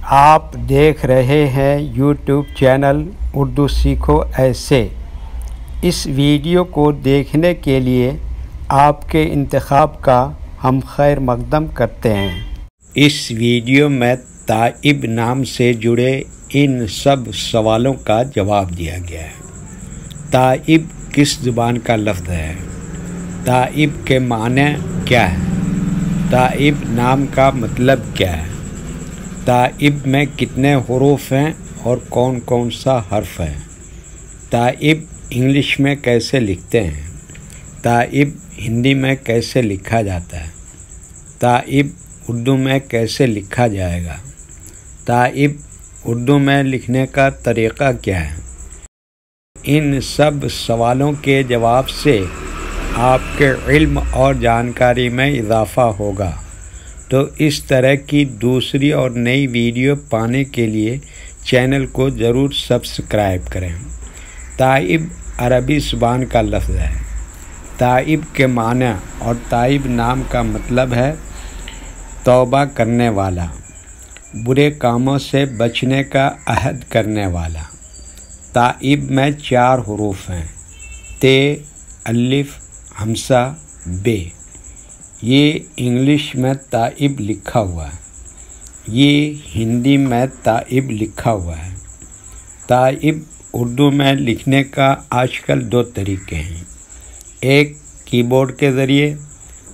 آپ دیکھ رہے ہیں یوٹیوب چینل اردو سیکھو ایسے۔ اس ویڈیو کو دیکھنے کے لیے آپ کے انتخاب کا ہم خیر مقدم کرتے ہیں۔ اس ویڈیو میں تائب نام سے جڑے ان سب سوالوں کا جواب دیا گیا ہے۔ تائب کس زبان کا لفظ ہے؟ تائب کے معنی کیا ہے؟ تائب نام کا مطلب کیا ہے؟ تائب میں کتنے حروف ہیں اور کون کون سا حرف ہے؟ تائب انگلش میں کیسے لکھتے ہیں؟ تائب ہندی میں کیسے لکھا جاتا ہے؟ تائب اردو میں کیسے لکھا جائے گا؟ تائب اردو میں لکھنے کا طریقہ کیا ہے؟ ان سب سوالوں کے جواب سے آپ کے علم اور جانکاری میں اضافہ ہوگا۔ تو اس طرح کی دوسری اور نئی ویڈیو پانے کے لیے چینل کو ضرور سبسکرائب کریں۔ تائب عربی زبان کا لفظ ہے۔ تائب کے معنی اور تائب نام کا مطلب ہے توبہ کرنے والا، برے کاموں سے بچنے کا عہد کرنے والا۔ تائب میں 4 حروف ہیں: تے، الف، ہمزہ، بے۔ یہ انگلش میں تائب لکھا ہوا ہے، یہ ہندی میں تائب لکھا ہوا ہے۔ تائب اردو میں لکھنے کا آج کل 2 طریقے ہیں۔ ایک کی بورڈ کے ذریعے،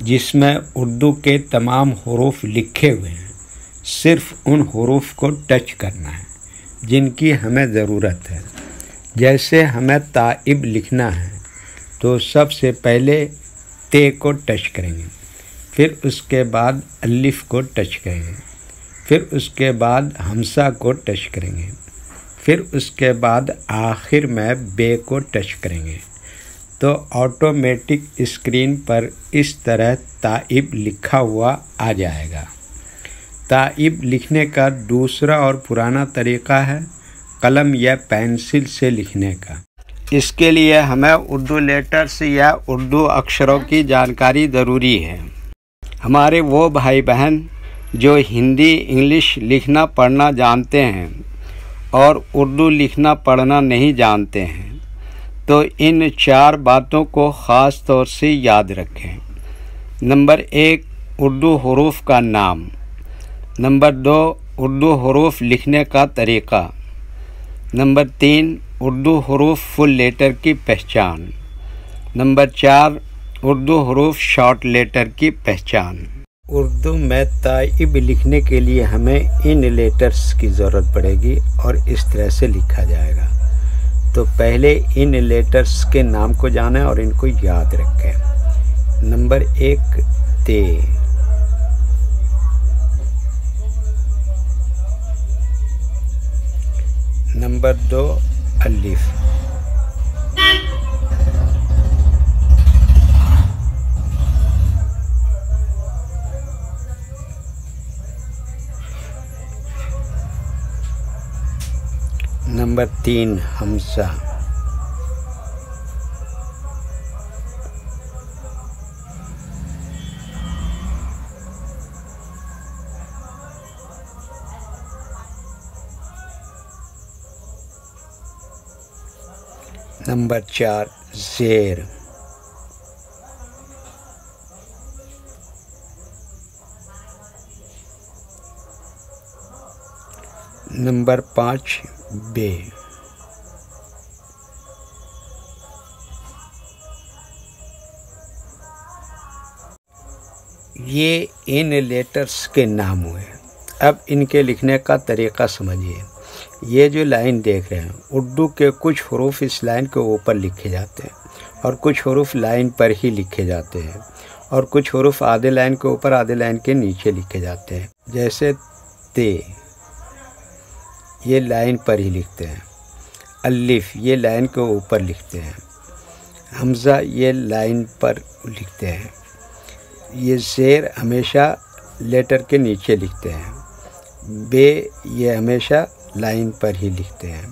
جس میں اردو کے تمام حروف لکھے ہوئے ہیں، صرف ان حروف کو ٹچ کرنا ہے جن کی ہمیں ضرورت ہے۔ جیسے ہمیں تائب لکھنا ہے تو سب سے پہلے تے کو ٹچ کریں گے، پھر اس کے بعد الف کو ٹچ کریں گے، پھر اس کے بعد ہمزہ کو ٹچ کریں گے، پھر اس کے بعد آخر میں بے کو ٹچ کریں گے تو آٹومیٹک اسکرین پر اس طرح تائب لکھا ہوا آ جائے گا۔ تائب لکھنے کا دوسرا اور پرانا طریقہ ہے قلم یا پینسل سے لکھنے کا۔ اس کے لیے ہمیں اردو لیٹرز یا اردو اکشروں کی جانکاری ضروری ہے۔ ہمارے وہ بھائی بہن جو ہندی انگلش لکھنا پڑھنا جانتے ہیں اور اردو لکھنا پڑھنا نہیں جانتے ہیں تو ان 4 باتوں کو خاص طور سے یاد رکھیں۔ نمبر 1، اردو حروف کا نام۔ نمبر 2، اردو حروف لکھنے کا طریقہ۔ نمبر 3، اردو حروف فل لیٹر کی پہچان۔ نمبر 4، اردو حروف شارٹ لیٹر کی پہچان۔ اردو میں تائب لکھنے کے لیے ہمیں ان لیٹرز کی ضرورت پڑے گی اور اس طرح سے لکھا جائے گا۔ تو پہلے ان لیٹرز کے نام کو جانیں اور ان کو یاد رکھیں۔ نمبر 1، تے۔ نمبر 2، الف۔ نمبر 3، ہمزہ۔ نمبر 4، زیر۔ نمبر 5، بے۔ یہ ان لیٹرز کے نام ہوئے۔ اب ان کے لکھنے کا طریقہ سمجھیے۔ یہ جو لائن دیکھ رہے ہیں، اردو کے کچھ حروف اس لائن کے اوپر لکھے جاتے ہیں اور کچھ حروف لائن پر ہی لکھے جاتے ہیں اور کچھ حروف آدھے لائن کے اوپر آدھے لائن کے نیچے لکھے جاتے ہیں۔ جیسے تے، یہ لائن پر ہی لکھتے ہیں۔ الف، یہ لائن کے اوپر لکھتے ہیں۔ حمزہ، یہ لائن پر لکھتے ہیں۔ یہ زیر ہمیشہ لیٹر کے نیچے لکھتے ہیں۔ بے، یہ ہمیشہ لائن پر ہی لکھتے ہیں۔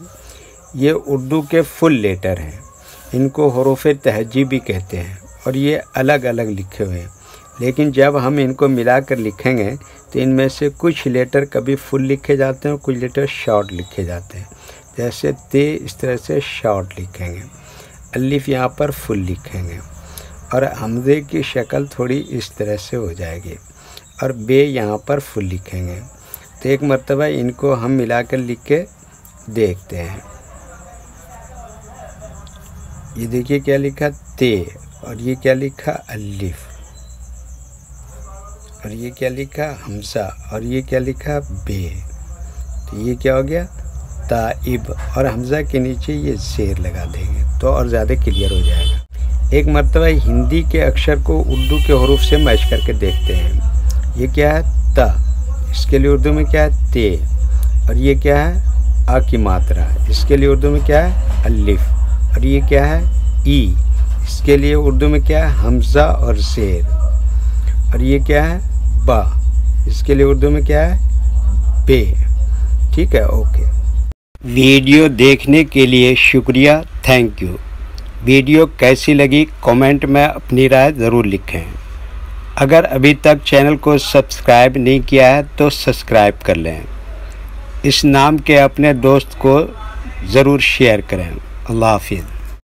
یہ اردو کے فل لیٹر ہیں، ان کو حروف تہجی بھی کہتے ہیں اور یہ الگ الگ لکھے ہوئے ہیں۔ لیکن جب ہم ان کو ملا کر لکھیں گے تو ان میں سے کچھ لیٹر کبھی فل لکھے جاتے ہیں اور کچھ لیٹر شارٹ لکھے جاتے ہیں. جیسے تے اس طرح سے شارٹ لکھیں گے، الف یہاں پر فل لکھیں گے، اور حمزے کی شکل تھوڑی اس طرح سے ہو جائے گی، اور بے یہاں پر فل لکھیں گے. تو ایک مرتبہ ان کو ہم ملا کر لکھ کے دیکھتے ہیں. یہ دیکھیے کیا لکھا تے، اور یہ کیا لکھا الف، اور یہ کیا لکھا حمزہ، اور یہ کیا لکھا بے. تو یہ کیا ہو گیا تائب، اور حمزہ کے نیچے یہ زیر لگا دیں گے تو اور زیادہ کلیئر ہو جائے گا. ایک مرتبہ ہندی کے اکشر کو اردو کے حروف سے میچ کر کے دیکھتے ہیں. یہ کیا ہے تا، اس کے لیے اردو میں کیا ہے تے، اور یہ کیا ہے آ کی ماترا، اس کے لیے اردو میں کیا ہے الف، اور یہ کیا ہے ای، اس کے لیے اردو میں کیا ہے حمزہ اور زیر، اور یہ کیا ہے با، اس کے لیے اردو میں کیا ہے بے. ٹھیک ہے، اوکے. ویڈیو دیکھنے کے لیے شکریہ، تھینک یو. ویڈیو کیسی لگی کامنٹ میں اپنی رائے ضرور لکھیں. اگر ابھی تک چینل کو سبسکرائب نہیں کیا ہے تو سبسکرائب کر لیں. اس نام کے اپنے دوست کو ضرور شیئر کریں. اللہ حافظ.